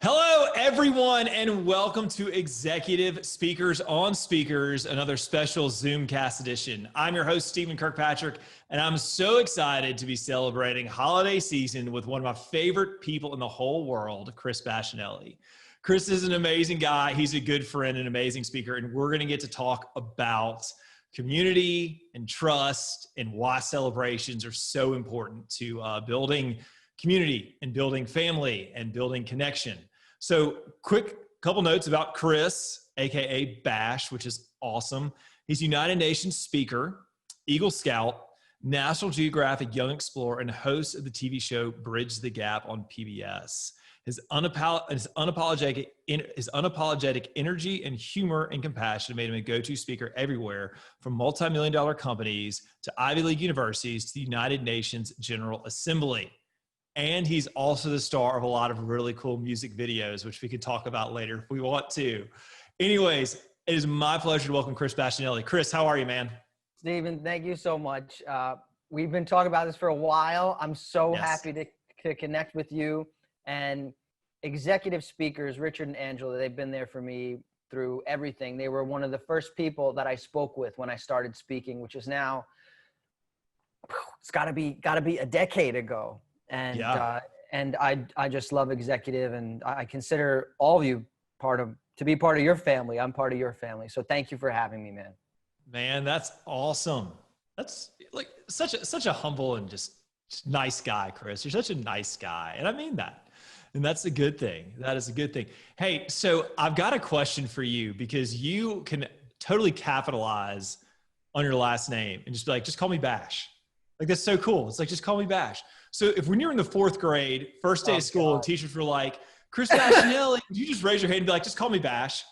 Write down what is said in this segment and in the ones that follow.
Hello, everyone, and welcome to Executive Speakers on Speakers, another special Zoomcast edition. I'm your host, Stephen Kirkpatrick, and I'm so excited to be celebrating holiday season with one of my favorite people in the whole world, Chris Bashinelli. Chris is an amazing guy. He's a good friend, an amazing speaker, and we're going to get to talk about community and trust and why celebrations are so important to building community and building family and building connection. So quick couple notes about Chris, AKA Bash, which is awesome. He's United Nations speaker, Eagle Scout, National Geographic Young Explorer, and host of the TV show Bridge the Gap on PBS. His unapologetic energy and humor and compassion made him a go-to speaker everywhere, from multi-million-dollar companies to Ivy League universities to the United Nations General Assembly. And he's also the star of a lot of really cool music videos, which we could talk about later if we want to. Anyways, it is my pleasure to welcome Chris Bashinelli. Chris, how are you, man? Stephen, thank you so much. We've been talking about this for a while. I'm so happy to connect with you. And executive speakers, Richard and Angela, they've been there for me through everything. They were one of the first people that I spoke with when I started speaking, which is now, it's gotta be a decade ago. And I just love executive, and I consider all of you to be part of your family. I'm part of your family. So thank you for having me, man. Man, that's awesome. That's like such a humble and just nice guy, Chris. You're such a nice guy. And I mean that. And that's a good thing. That is a good thing. Hey, so I've got a question for you, because you can totally capitalize on your last name and just be like, just call me Bash. Like, that's so cool. It's like, just call me Bash. So if when you're in the 4th grade, first day of school, and teachers were like, Chris Bashinelli, you just raise your hand and be like, just call me Bash.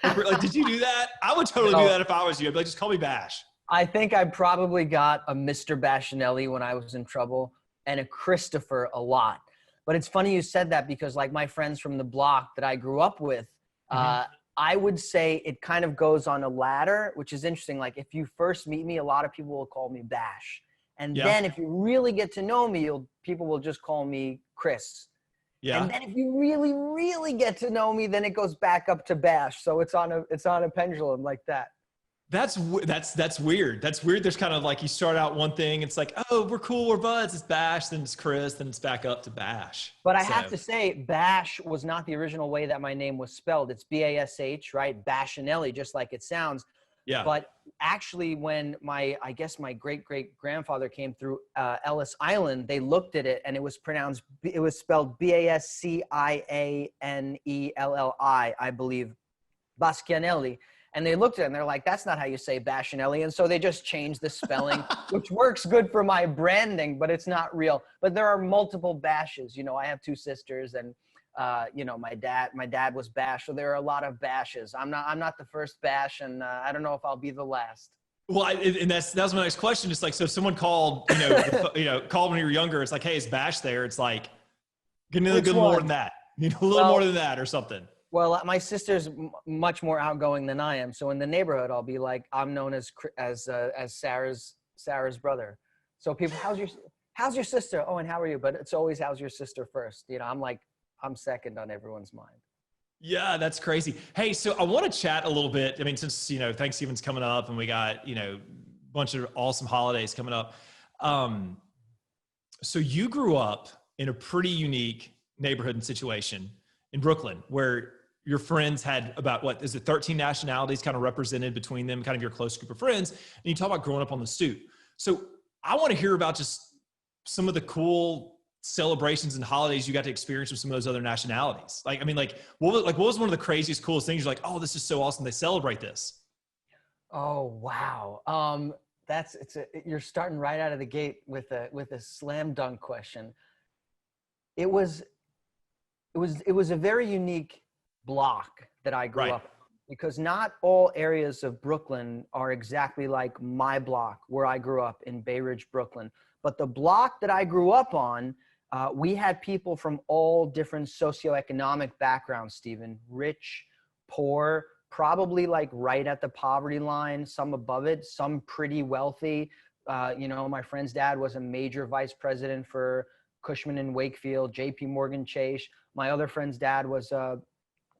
Like, did you do that? I would totally do that if I was you. I'd be like, just call me Bash. I think I probably got a Mr. Bashinelli when I was in trouble, and a Christopher a lot. But it's funny you said that, because like my friends from the block that I grew up with, I would say it kind of goes on a ladder, which is interesting. Like, if you first meet me, a lot of people will call me Bash. And then if you really get to know me, people will just call me Chris. Yeah. And then if you really, really get to know me, then it goes back up to Bash. So it's on a pendulum like that. That's weird. That's weird. There's kind of like, you start out one thing, it's like, oh, we're cool, we're buds. It's Bash, then it's Chris, then it's back up to Bash. But I have to say, Bash was not the original way that my name was spelled. It's B-A-S-H, right? Bashinelli, just like it sounds. Yeah. But actually, when I guess my great-great-grandfather came through Ellis Island, they looked at it and it was spelled B-A-S-C-I-A-N-E-L-L-I, I believe, Baschianelli. And they looked at it and they're like, that's not how you say Bashinelli. And so they just changed the spelling, which works good for my branding, but it's not real. But there are multiple Bashes. You know, I have 2 sisters, and you know, my dad was Bash, so there are a lot of Bashes. I'm not the first Bash, and I don't know if I'll be the last. Well, and that was my next question. Just like, so if someone called, called when you were younger, it's like, hey, is Bash there? It's like, get a little more than that. You know, a little more than that or something. Well, my sister's much more outgoing than I am. So in the neighborhood, I'll be like, I'm known as Sarah's brother. So people, how's your sister? Oh, and how are you? But it's always, how's your sister first? You know, I'm second on everyone's mind. Yeah, that's crazy. Hey, so I want to chat a little bit. I mean, since, Thanksgiving's coming up and we got, a bunch of awesome holidays coming up. So you grew up in a pretty unique neighborhood and situation in Brooklyn, where your friends had about, 13 nationalities kind of represented between them, kind of your close group of friends. And you talk about growing up on the stoop. So I want to hear about just some of the cool celebrations and holidays you got to experience with some of those other nationalities. What was one of the craziest, coolest things? You're like, oh, this is so awesome. They celebrate this. Oh, wow. You're starting right out of the gate with a slam dunk question. It was a very unique block that I grew up in, because not all areas of Brooklyn are exactly like my block where I grew up in Bay Ridge, Brooklyn. But the block that I grew up on, we had people from all different socioeconomic backgrounds, Stephen. Rich, poor, probably like right at the poverty line, some above it, some pretty wealthy. My friend's dad was a major vice president for Cushman and Wakefield, JP Morgan Chase. My other friend's dad was a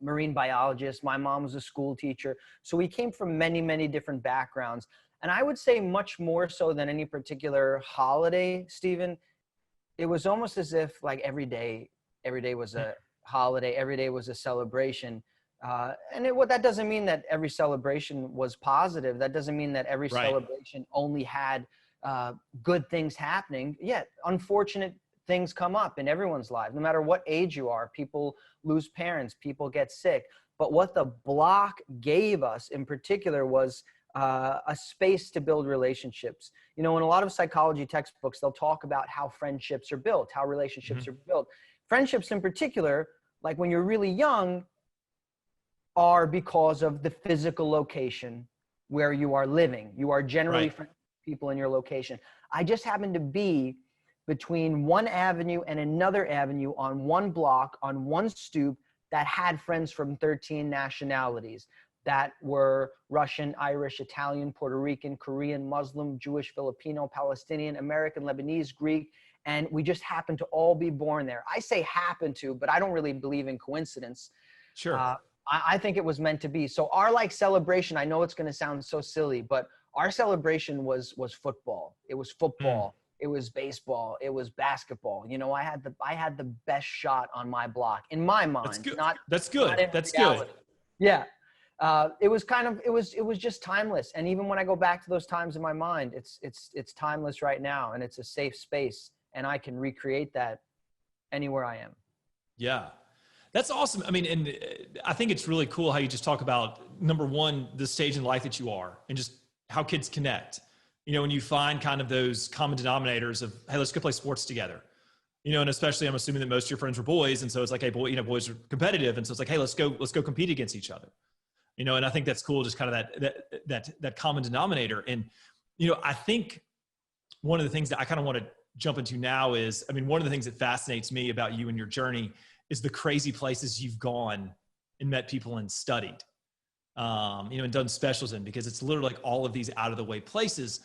marine biologist. My mom was a school teacher. So we came from many, many different backgrounds. And I would say much more so than any particular holiday, Stephen, it was almost as if like every day was a holiday, every day was a celebration. What that doesn't mean that every celebration was positive. That doesn't mean that every celebration only had good things happening. Yet, unfortunate things come up in everyone's life. No matter what age you are, people lose parents, people get sick. But what the block gave us in particular was a space to build relationships. You know, in a lot of psychology textbooks, they'll talk about how friendships are built, how relationships are built. Friendships in particular, like when you're really young, are because of the physical location where you are living. You are generally friends with people in your location. I just happened to be between one avenue and another avenue on one block, on one stoop that had friends from 13 nationalities that were Russian, Irish, Italian, Puerto Rican, Korean, Muslim, Jewish, Filipino, Palestinian, American, Lebanese, Greek, and we just happened to all be born there. I say happen to, but I don't really believe in coincidence. Sure. I think it was meant to be. So our like celebration, I know it's going to sound so silly, but our celebration was football. It was football. It was baseball. It was basketball. You know, I had the best shot on my block in my mind. That's good. Not That's good. Not in That's reality. good. Yeah. It was just timeless. And even when I go back to those times in my mind, it's timeless right now, and it's a safe space, and I can recreate that anywhere I am. Yeah. That's awesome. I mean, and I think it's really cool how you just talk about, number one, the stage in life that you are and just how kids connect. You know, when you find kind of those common denominators of, hey, let's go play sports together. You know, and especially I'm assuming that most of your friends were boys. And so it's like, hey, boys are competitive. And so it's like, hey, let's go compete against each other. You know, and I think that's cool, just kind of that common denominator. And, you know, I think one of the things that I kind of want to jump into now is, I mean, one of the things that fascinates me about you and your journey is the crazy places you've gone and met people and studied, you know, and done specials in, because it's literally like all of these out of the way places.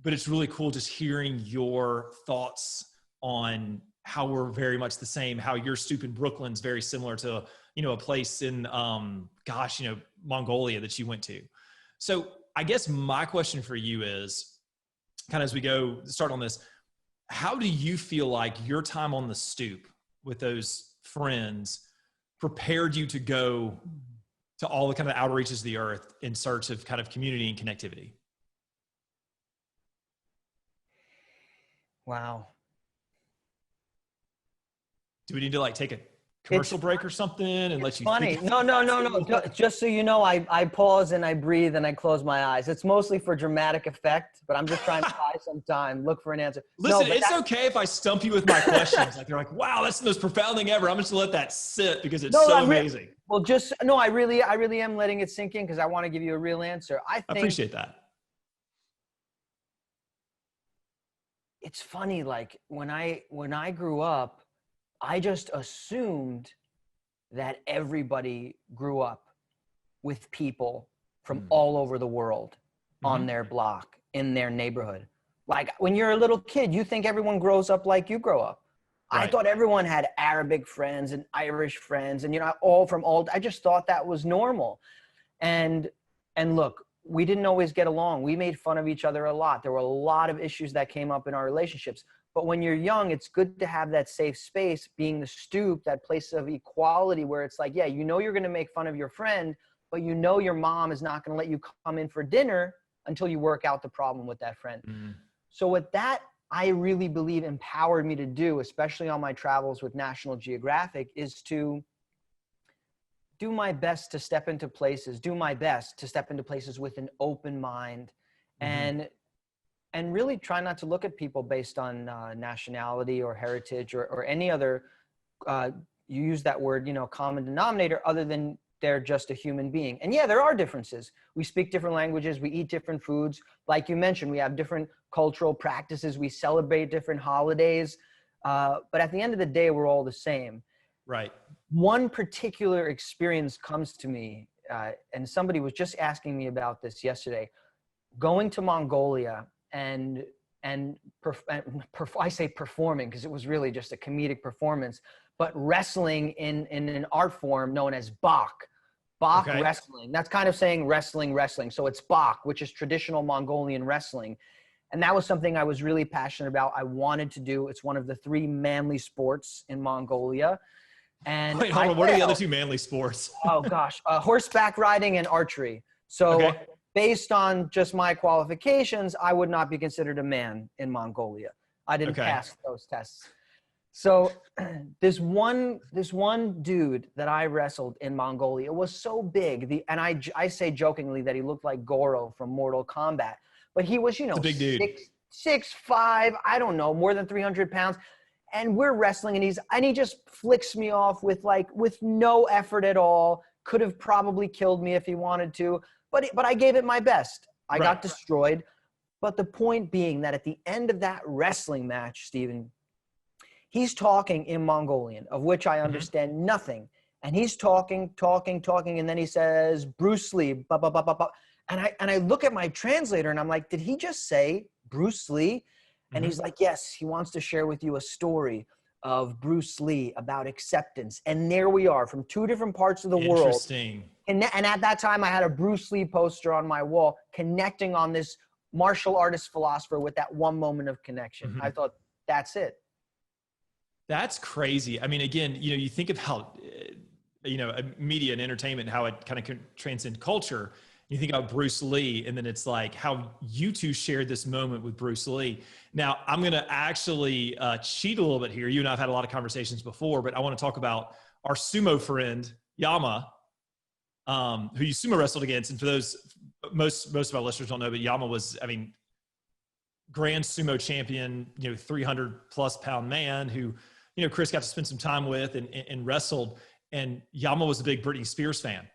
But it's really cool just hearing your thoughts on how we're very much the same, how your stoop in Brooklyn's very similar to, you know, a place in, you know, Mongolia that you went to. So I guess my question for you is, kind of as we go start on this, how do you feel like your time on the stoop with those friends prepared you to go to all the kind of outer reaches of the earth in search of kind of community and connectivity? Wow. Do we need to like take a commercial break or something and let you funny. think? No. Just so you know, I pause and I breathe and I close my eyes. It's mostly for dramatic effect, but I'm just trying to buy some time, look for an answer. Listen, it's okay if I stump you with my questions. Like, they're like, wow, that's the most profound thing ever. I'm just gonna let that sit because it's so amazing. I really am letting it sink in because I want to give you a real answer. I appreciate that. It's funny, like when I grew up, I just assumed that everybody grew up with people from all over the world on their block, in their neighborhood. Like when you're a little kid, you think everyone grows up like you grow up. Right. I thought everyone had Arabic friends and Irish friends and, you know, I just thought that was normal. And look, we didn't always get along. We made fun of each other a lot. There were a lot of issues that came up in our relationships. But when you're young, it's good to have that safe space, being the stoop, that place of equality where it's like, yeah, you know, you're going to make fun of your friend, but you know, your mom is not going to let you come in for dinner until you work out the problem with that friend. So with that, I really believe empowered me to do, especially on my travels with National Geographic, is to do my best to step into places, with an open mind and really try not to look at people based on nationality or heritage or any other, you use that word, you know, common denominator, other than they're just a human being. And yeah, there are differences. We speak different languages, we eat different foods. Like you mentioned, we have different cultural practices, we celebrate different holidays. But at the end of the day, we're all the same. Right. One particular experience comes to me, and somebody was just asking me about this yesterday, going to Mongolia and I say performing because it was really just a comedic performance, but wrestling in an art form known as Bach Okay. wrestling. That's kind of saying wrestling. So it's Bach, which is traditional Mongolian wrestling. And that was something I was really passionate about. I wanted to do. It's one of the 3 manly sports in Mongolia. And Wait, hold on. What are the other 2 manly sports? Oh gosh, horseback riding and archery. So Okay. based on just my qualifications, I would not be considered a man in Mongolia. I didn't pass those tests. So this one dude that I wrestled in Mongolia was so big. And I say jokingly that he looked like Goro from Mortal Kombat, but he was, a big dude. 6'5", I don't know, more than 300 pounds. And we're wrestling and he just flicks me off with no effort at all. Could have probably killed me if he wanted to, but I gave it my best. I got destroyed. But the point being that at the end of that wrestling match, Stephen, he's talking in Mongolian, of which I understand nothing. And he's talking, and then he says, Bruce Lee, ba, ba, ba, ba, ba. And I look at my translator and I'm like, did he just say Bruce Lee? And he's like, yes, he wants to share with you a story of Bruce Lee about acceptance. And there we are from 2 different parts of the world. Interesting. And at that time I had a Bruce Lee poster on my wall connecting on this martial artist philosopher with that one moment of connection. I thought, that's it. That's crazy. I mean, again, you think of how, media and entertainment, how it kind of transcend culture. You think about Bruce Lee, and then it's like how you 2 shared this moment with Bruce Lee. Now, I'm going to actually cheat a little bit here. You and I have had a lot of conversations before, but I want to talk about our sumo friend, Yama, who you sumo wrestled against. And for those, most of our listeners don't know, but Yama was, grand sumo champion, 300 plus pound man who, Chris got to spend some time with and wrestled. And Yama was a big Britney Spears fan,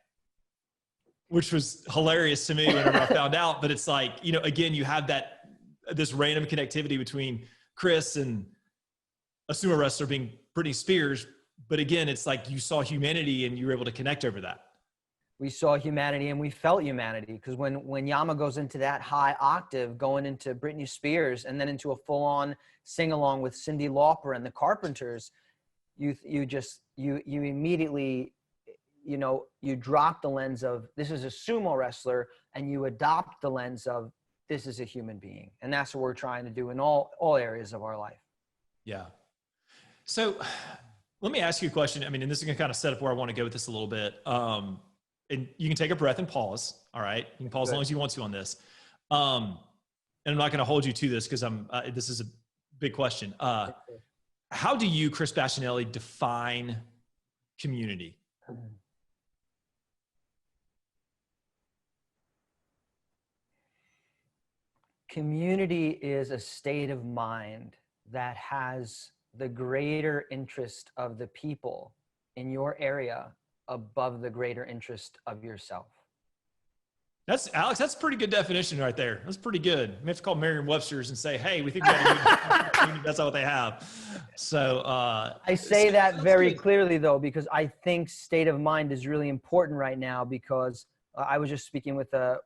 which was hilarious to me whenever I found out. But it's like, again, you have this random connectivity between Chris and a sumo wrestler being Britney Spears. But again, it's like you saw humanity and you were able to connect over that. We saw humanity and we felt humanity, because when Yama goes into that high octave, going into Britney Spears and then into a full-on sing-along with Cyndi Lauper and the Carpenters, you immediately, you drop the lens of this is a sumo wrestler and you adopt the lens of this is a human being. And that's what we're trying to do in all areas of our life. Yeah. So let me ask you a question. And this is going to kind of set up where I want to go with this a little bit. And you can take a breath and pause. All right. You can pause as long as you want to on this. And I'm not going to hold you to this because this is a big question. How do you, Chris Bashinelli, define community? Community is a state of mind that has the greater interest of the people in your area above the greater interest of yourself. Alex, that's a pretty good definition right there. That's pretty good. We have to call Merriam-Webster's and say, hey, we think we got a community. That's not what they have. So I say that very clearly, though, because I think state of mind is really important right now, because I was just speaking with a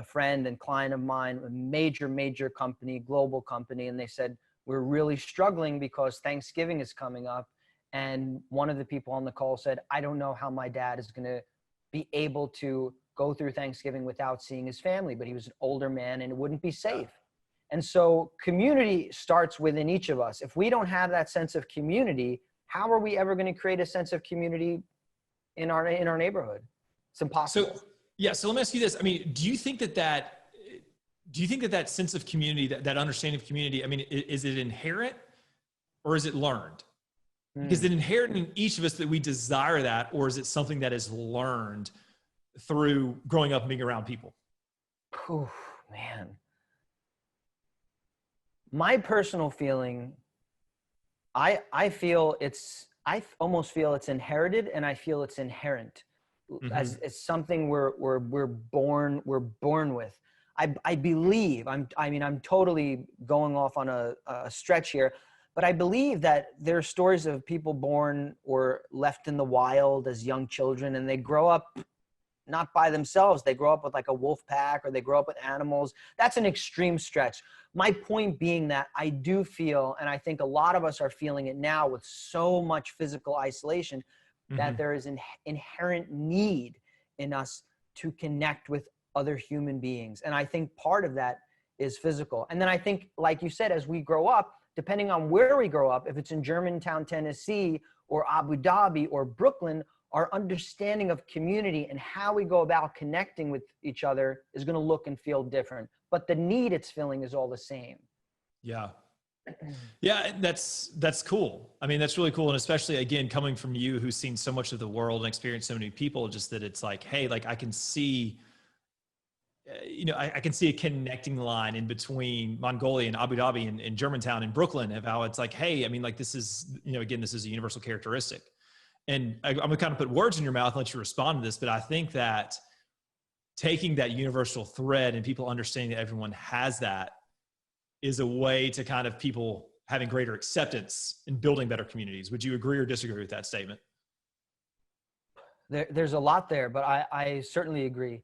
friend and client of mine, a major company, global company, and they said, we're really struggling because Thanksgiving is coming up. And one of the people on the call said, I don't know how my dad is going to be able to go through Thanksgiving without seeing his family, but he was an older man and it wouldn't be safe. And so community starts within each of us. If we don't have that sense of community, how are we ever going to create a sense of community in our neighborhood? It's impossible. So let me ask you this. Do you think that sense of community, that understanding of community, is it inherent or is it learned? Is it inherent in each of us that we desire that, or is it something that is learned through growing up and being around people? Oh, man. My personal feeling, I almost feel it's inherited, and I feel it's inherent as something we're born with. I believe, I'm totally going off on a stretch here, but I believe that there are stories of people born or left in the wild as young children, and they grow up not by themselves. They grow up with like a wolf pack, or they grow up with animals. That's an extreme stretch. My point being that I do feel, and I think a lot of us are feeling it now with so much physical isolation, that there is an inherent need in us to connect with other human beings. And I think part of that is physical. And then I think, like you said, as we grow up, depending on where we grow up, if it's in Germantown, Tennessee, or Abu Dhabi, or Brooklyn, our understanding of community and how we go about connecting with each other is going to look and feel different. But the need it's filling is all the same. Yeah. Yeah, that's cool. I mean, that's really cool. And especially, again, coming from you, who's seen so much of the world and experienced so many people, just that it's like, hey, like I can see, I can see a connecting line in between Mongolia and Abu Dhabi and Germantown and Brooklyn, of how it's like, hey, I mean, like this is, again, this is a universal characteristic. And I'm gonna kind of put words in your mouth and let you respond to this, but I think that taking that universal thread and people understanding that everyone has that is a way to kind of people having greater acceptance and building better communities. Would you agree or disagree with that statement? There's a lot there, but I certainly agree.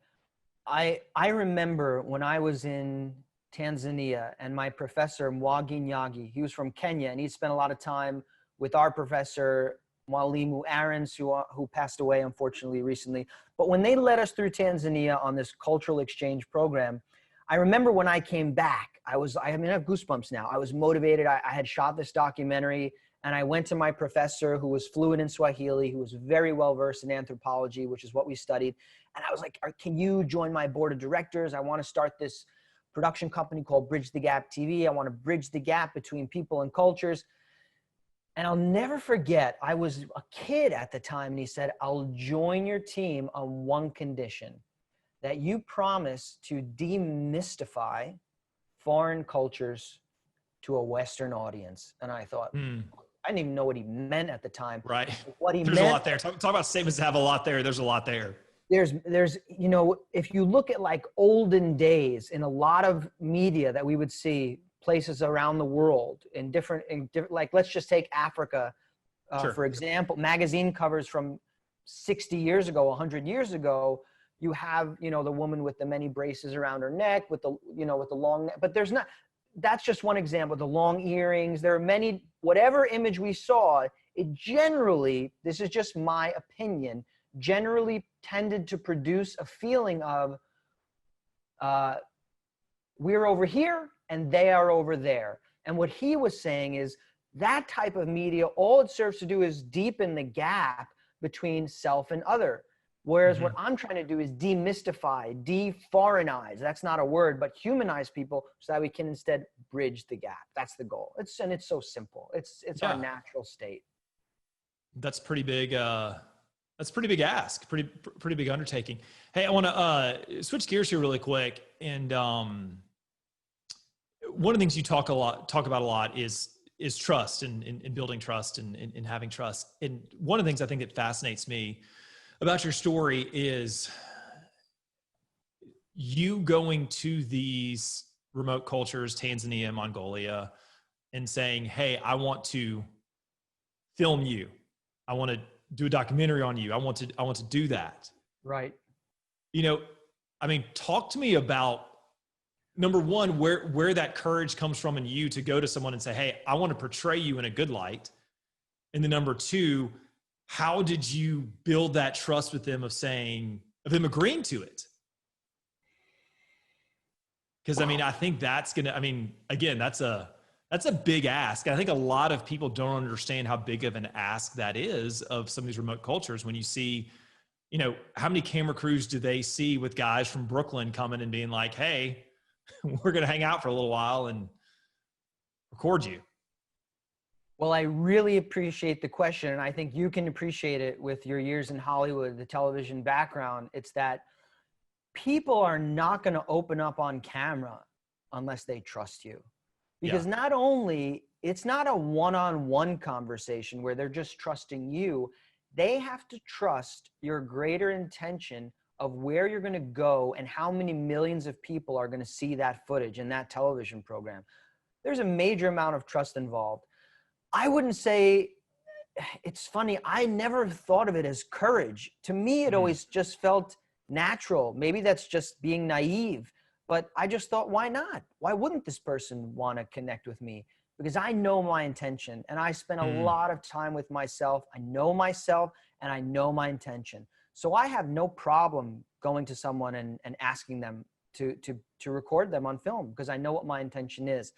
I remember when I was in Tanzania, and my professor, Mwagi Nyagi, he was from Kenya, and he spent a lot of time with our professor, Mwalimu Aarons, who passed away, unfortunately, recently. But when they led us through Tanzania on this cultural exchange program, I remember when I came back, I have goosebumps now. I was motivated. I had shot this documentary, and I went to my professor, who was fluent in Swahili, who was very well versed in anthropology, which is what we studied. And I was like, can you join my board of directors? I want to start this production company called Bridge the Gap TV. I want to bridge the gap between people and cultures. And I'll never forget, I was a kid at the time, and he said, I'll join your team on one condition, that you promise to demystify foreign cultures to a Western audience. And I thought, I didn't even know what he meant at the time. Right. What he There's meant, a lot there. Talk about statements that have a lot there. There's a lot there. There's, if you look at like olden days in a lot of media that we would see places around the world in different, like, let's just take Africa, Sure. For example, magazine covers from 60 years ago, 100 years ago, you have, the woman with the many braces around her neck with the, with the long neck, but there's not, that's just one example, the long earrings. There are many, whatever image we saw, it generally, this is just my opinion, generally tended to produce a feeling of we're over here and they are over there. And what he was saying is that type of media, all it serves to do is deepen the gap between self and other. Whereas what I'm trying to do is demystify, de-foreignize, that's not a word, but humanize people so that we can instead bridge the gap. That's the goal. It's so simple. It's our natural state. That's pretty big. That's pretty big ask, pretty big undertaking. Hey, I want to switch gears here really quick. And one of the things you talk about a lot is trust and building trust and having trust. And one of the things I think that fascinates me about your story is you going to these remote cultures, Tanzania, Mongolia, and saying, hey, I want to film you. I want to do a documentary on you. I want to do that. Right. Talk to me about, number one, where that courage comes from in you to go to someone and say, hey, I want to portray you in a good light. And then number two, how did you build that trust with them of them agreeing to it? Because I think that's again, that's a big ask. I think a lot of people don't understand how big of an ask that is of some of these remote cultures. When you see, how many camera crews do they see with guys from Brooklyn coming and being like, hey, we're going to hang out for a little while and record you? Well, I really appreciate the question. And I think you can appreciate it with your years in Hollywood, the television background. It's that people are not going to open up on camera unless they trust you. Because not only, it's not a one-on-one conversation where they're just trusting you, they have to trust your greater intention of where you're going to go and how many millions of people are going to see that footage in that television program. There's a major amount of trust involved. I wouldn't say, it's funny, I never thought of it as courage. To me, it always just felt natural. Maybe that's just being naive. But I just thought, why not? Why wouldn't this person want to connect with me? Because I know my intention, and I spend a lot of time with myself. I know myself and I know my intention. So I have no problem going to someone and asking them to record them on film, because I know what my intention is.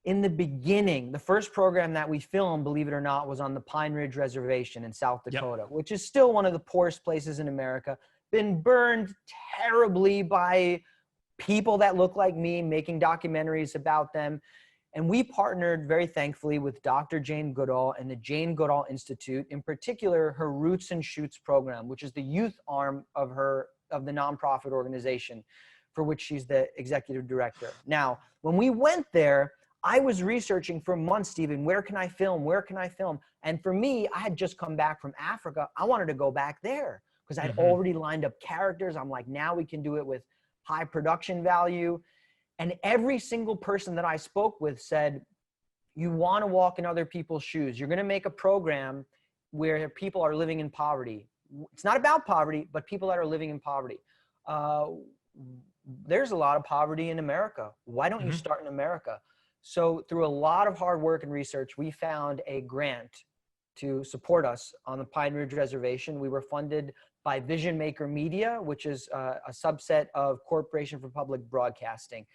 In the beginning, the first program that we filmed, believe it or not, was on the Pine Ridge Reservation in South Dakota, which is still one of the poorest places in America, been burned terribly by people that look like me, making documentaries about them. And we partnered, very thankfully, with Dr. Jane Goodall and the Jane Goodall Institute, in particular her Roots and Shoots program, which is the youth arm of the nonprofit organization for which she's the executive director. Now, when we went there, I was researching for months, Stephen, where can I film? Where can I film? And for me, I had just come back from Africa. I wanted to go back there because I'd already lined up characters. I'm like, now we can do it with high production value. And every single person that I spoke with said, you want to walk in other people's shoes. You're going to make a program where people are living in poverty. It's not about poverty, but people that are living in poverty. There's a lot of poverty in America. Why don't you start in America? So through a lot of hard work and research, we found a grant to support us on the Pine Ridge Reservation. We were funded by Vision Maker Media, which is a subset of Corporation for Public Broadcasting.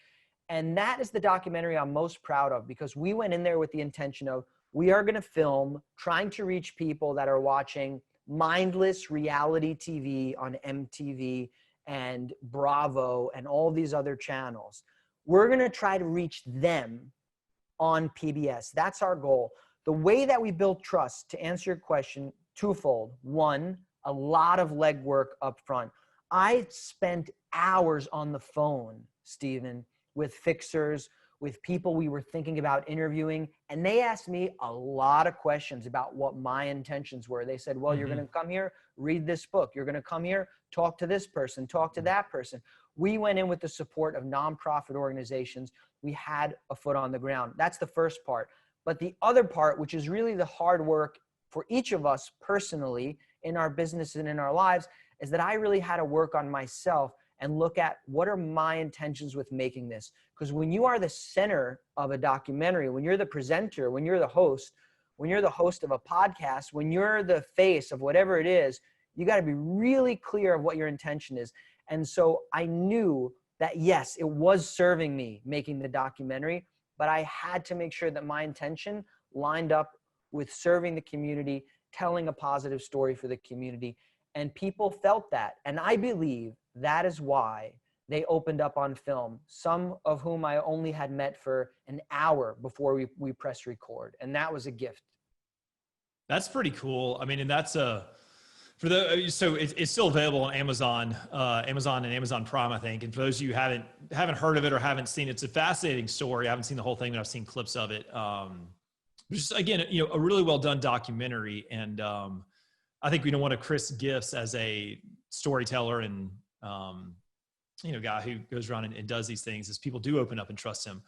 And that is the documentary I'm most proud of, because we went in there with the intention of, we are going to film trying to reach people that are watching mindless reality TV on MTV and Bravo and all these other channels. We're going to try to reach them on PBS. That's our goal. The way that we build trust, to answer your question, twofold. One, a lot of legwork up front. I spent hours on the phone, Stephen, with fixers, with people we were thinking about interviewing, and they asked me a lot of questions about what my intentions were. They said, well, you're going to come here, read this book. You're going to come here, talk to this person, talk to that person. We went in with the support of nonprofit organizations. We had a foot on the ground. That's the first part. But the other part, which is really the hard work for each of us personally in our business and in our lives, is that I really had to work on myself and look at what are my intentions with making this. Because when you are the center of a documentary, when you're the presenter, when you're the host of a podcast, when you're the face of whatever it is, you got to be really clear of what your intention is. And so I knew that, yes, it was serving me making the documentary, but I had to make sure that my intention lined up with serving the community, telling a positive story for the community. And people felt that. And I believe that is why they opened up on film, some of whom I only had met for an hour before we press record. And that was a gift. That's pretty cool. I mean, and that's so it's still available on Amazon and Amazon Prime, I think. And for those of you who haven't heard of it or haven't seen it, it's a fascinating story. I haven't seen the whole thing, but I've seen clips of it. Just again, a really well done documentary. And I think one of Chris' gifts as a storyteller and guy who goes around and does these things is people do open up and trust him.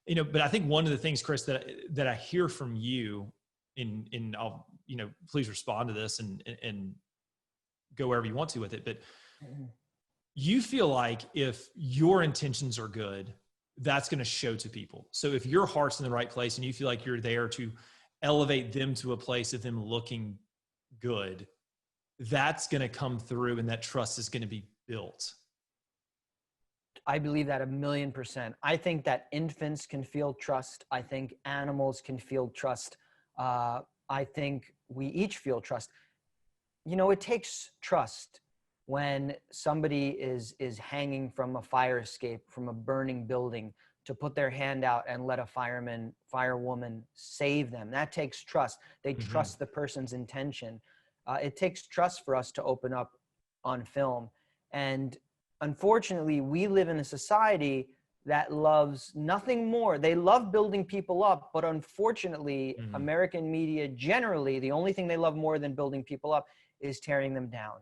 But I think one of the things, Chris, that I hear from you, in I'll please respond to this and go wherever you want to with it, but you feel like if your intentions are good, that's going to show to people. So if your heart's in the right place and you feel like you're there to elevate them to a place of them looking good, that's going to come through and that trust is going to be built. I believe that 1,000,000%. I think that infants can feel trust. I think animals can feel trust. I think we each feel trust. It takes trust when somebody is hanging from a fire escape, from a burning building, to put their hand out and let a fireman, firewoman save them. That takes trust. They trust the person's intention. It takes trust for us to open up on film. And unfortunately, we live in a society that loves nothing more. They love building people up, but unfortunately, American media generally, the only thing they love more than building people up is tearing them down.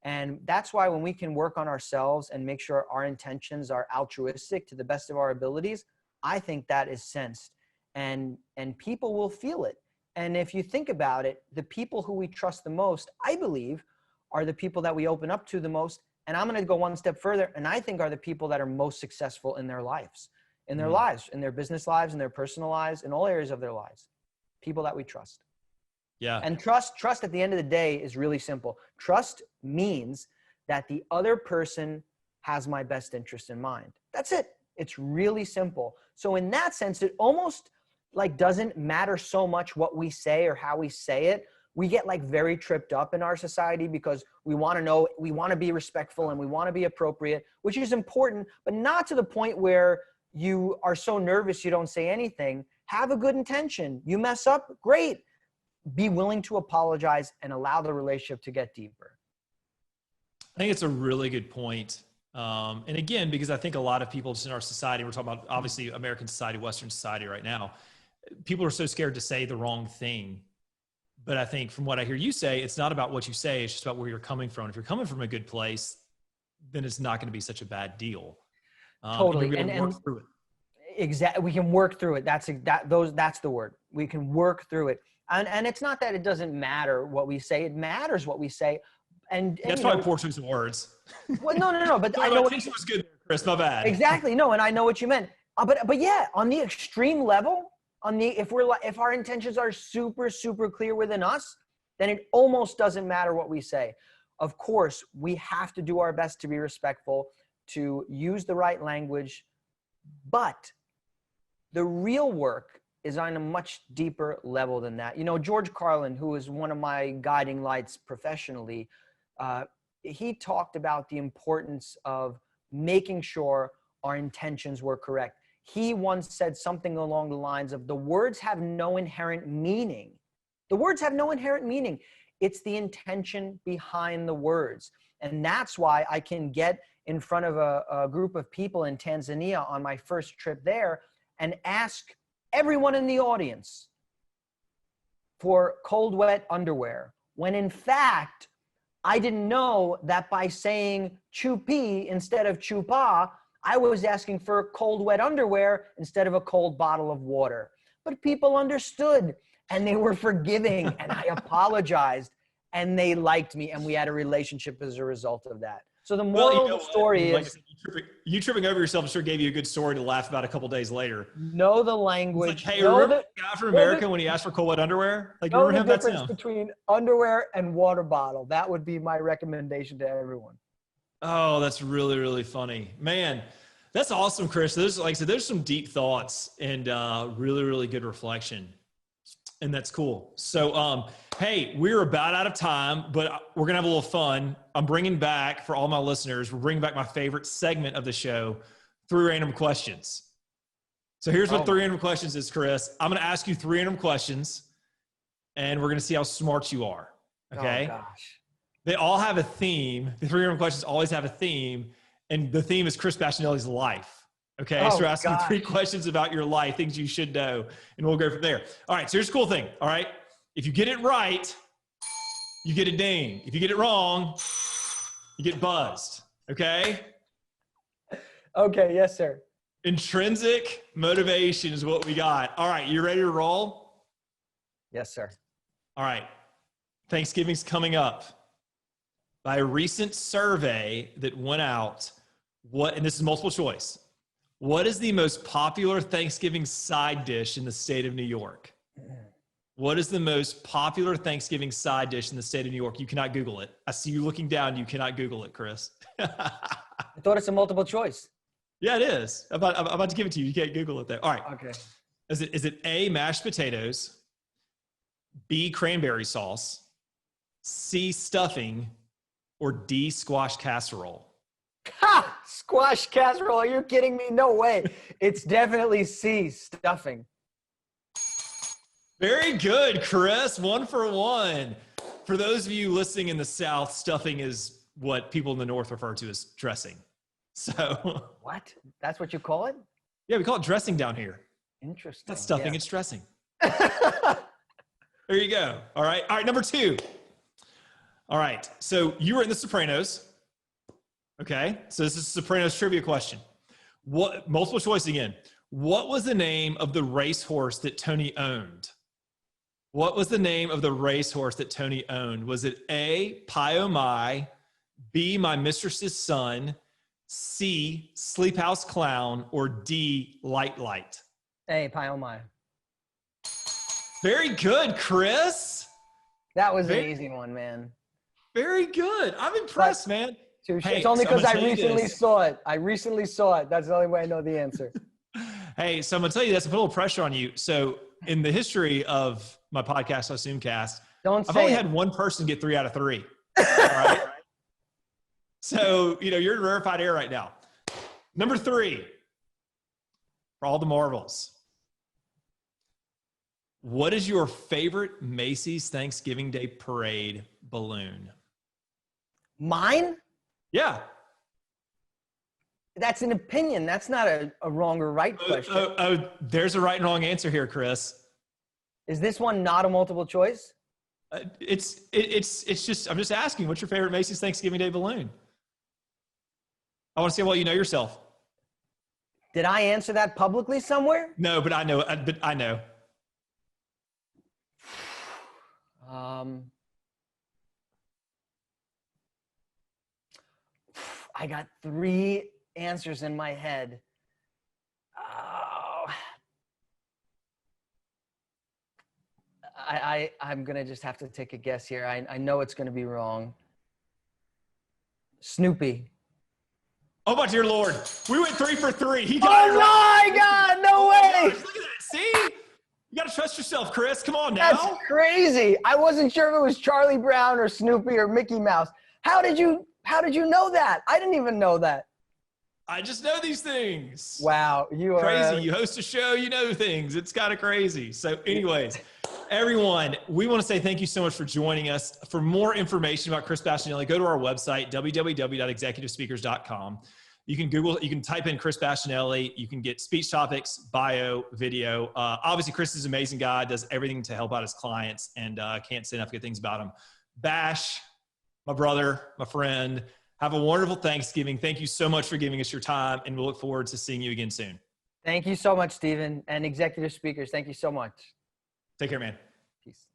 And that's why when we can work on ourselves and make sure our intentions are altruistic to the best of our abilities, I think that is sensed, and people will feel it. And if you think about it, the people who we trust the most, I believe, are the people that we open up to the most, And I'm going to go one step further, and I think are the people that are most successful in their lives, in their business lives, in their personal lives, in all areas of their lives. People that we trust. Yeah. And trust at the end of the day is really simple. Trust means that the other person has my best interest in mind. That's it. It's really simple. So in that sense, it almost like doesn't matter so much what we say or how we say it. We get like very tripped up in our society because we want to know, we want to be respectful and we want to be appropriate, which is important, but not to the point where you are so nervous you don't say anything. Have a good intention. You mess up, great. Be willing to apologize and allow the relationship to get deeper. I think it's a really good point. And again, because I think a lot of people just in our society, we're talking about obviously American society, Western society right now, people are so scared to say the wrong thing. But I think from what I hear you say, it's not about what you say, it's just about where you're coming from. If you're coming from a good place, then it's not going to be such a bad deal. Totally. And work through it. Exactly. We can work through it. That's the word. We can work through it. And it's not that it doesn't matter what we say. It matters what we say. And that's probably poor choice of words. Well, no. But I know what was good there, Chris. My bad. Exactly. No, and I know what you meant. But yeah, on the extreme level, if our intentions are super, super clear within us, then it almost doesn't matter what we say. Of course, we have to do our best to be respectful, to use the right language, but the real work is on a much deeper level than that. You know, George Carlin, who is one of my guiding lights professionally, he talked about the importance of making sure our intentions were correct. He once said something along the lines of, the words have no inherent meaning. The words have no inherent meaning. It's the intention behind the words. And that's why I can get in front of a group of people in Tanzania on my first trip there and ask everyone in the audience for cold, wet underwear, when in fact, I didn't know that by saying chupi instead of chupa, I was asking for cold, wet underwear instead of a cold bottle of water. But people understood and they were forgiving and I apologized and they liked me and we had a relationship as a result of that. So the moral of the story is, you tripping over yourself sure gave you a good story to laugh about a couple days later. Know the language. Like, hey, remember the guy from America when he asked for cold wet underwear? Like, know remember the him? difference between underwear and water bottle. That would be my recommendation to everyone. Oh, that's really, really funny, man. That's awesome, Chris. There's, like I said, there's some deep thoughts and really, really good reflection. And that's cool. So, hey, we're about out of time, but we're going to have a little fun. I'm bringing back, for all my listeners, we're bringing back my favorite segment of the show, 3 random questions. So here's what 3 random questions is, Chris. I'm going to ask you 3 random questions, and we're going to see how smart you are. Okay? Oh, gosh. They all have a theme. The 3 random questions always have a theme, and the theme is Chris Bashinelli's life. Okay, so we're asking 3 questions about your life, things you should know, and we'll go from there. All right, so here's the cool thing, all right? If you get it right, you get a ding. If you get it wrong, you get buzzed, okay? Okay, yes, sir. Intrinsic motivation is what we got. All right, you ready to roll? Yes, sir. All right, Thanksgiving's coming up. By a recent survey that went out, and this is multiple choice, what is the most popular Thanksgiving side dish in the state of New York? What is the most popular Thanksgiving side dish in the state of New York? You cannot Google it. I see you looking down. You cannot Google it, Chris. I thought it's a multiple choice. Yeah, it is. I'm about to give it to you. You can't Google it though. All right. Okay. Is it A, mashed potatoes, B, cranberry sauce, C, stuffing, or D, squash casserole? Ha! Squash casserole. Are you kidding me? No way. It's definitely C, stuffing. Very good, Chris. 1 for 1. For those of you listening in the South, stuffing is what people in the North refer to as dressing. So. What? That's what you call it? Yeah, we call it dressing down here. Interesting. That's stuffing. Yeah. It's dressing. There you go. All right. All right. Number 2. All right. So you were in the Sopranos. Okay. So this is a Sopranos trivia question. What, multiple choice again. What was the name of the racehorse that Tony owned? What was the name of the racehorse that Tony owned? Was it A, Pai O Mai, B, my mistress's son, C, sleep house clown, or D, light light? A, Pai Oh My. Very good, Chris. That was an easy one, man. Very good. I'm impressed, man. Hey, it's only because I recently saw it. I recently saw it. That's the only way I know the answer. Hey, so I'm going to tell you, that's a little pressure on you. So in the history of my podcast, Zoomcast, I've only had one person get 3 out of 3. All right. So, you're in rarefied air right now. Number 3, for all the marbles. What is your favorite Macy's Thanksgiving Day Parade balloon? Mine? Yeah. That's an opinion. That's not a wrong or right question. There's a right and wrong answer here, Chris. Is this one not a multiple choice? It's just, I'm just asking, what's your favorite Macy's Thanksgiving Day balloon? I want to see how well you know yourself. Did I answer that publicly somewhere? No, but I know. I know. I got 3 answers in my head. Oh. I'm going to just have to take a guess here. I know it's going to be wrong. Snoopy. Oh my dear Lord. We went 3 for 3. He got it right. Oh my God, no way. Gosh, look at that. See? You got to trust yourself, Chris. Come on now. That's crazy. I wasn't sure if it was Charlie Brown or Snoopy or Mickey Mouse. How did you know that? I didn't even know that. I just know these things. Wow. You are crazy. You host a show, you know things. It's kind of crazy. So anyways, everyone, we want to say thank you so much for joining us. For more information about Chris Bashinelli, go to our website, www.executivespeakers.com. You can type in Chris Bashinelli. You can get speech topics, bio, video. Obviously, Chris is an amazing guy, does everything to help out his clients, and can't say enough good things about him. Bash, my brother, my friend, have a wonderful Thanksgiving. Thank you so much for giving us your time, and we'll look forward to seeing you again soon. Thank you so much, Stephen, and executive speakers. Thank you so much. Take care, man. Peace.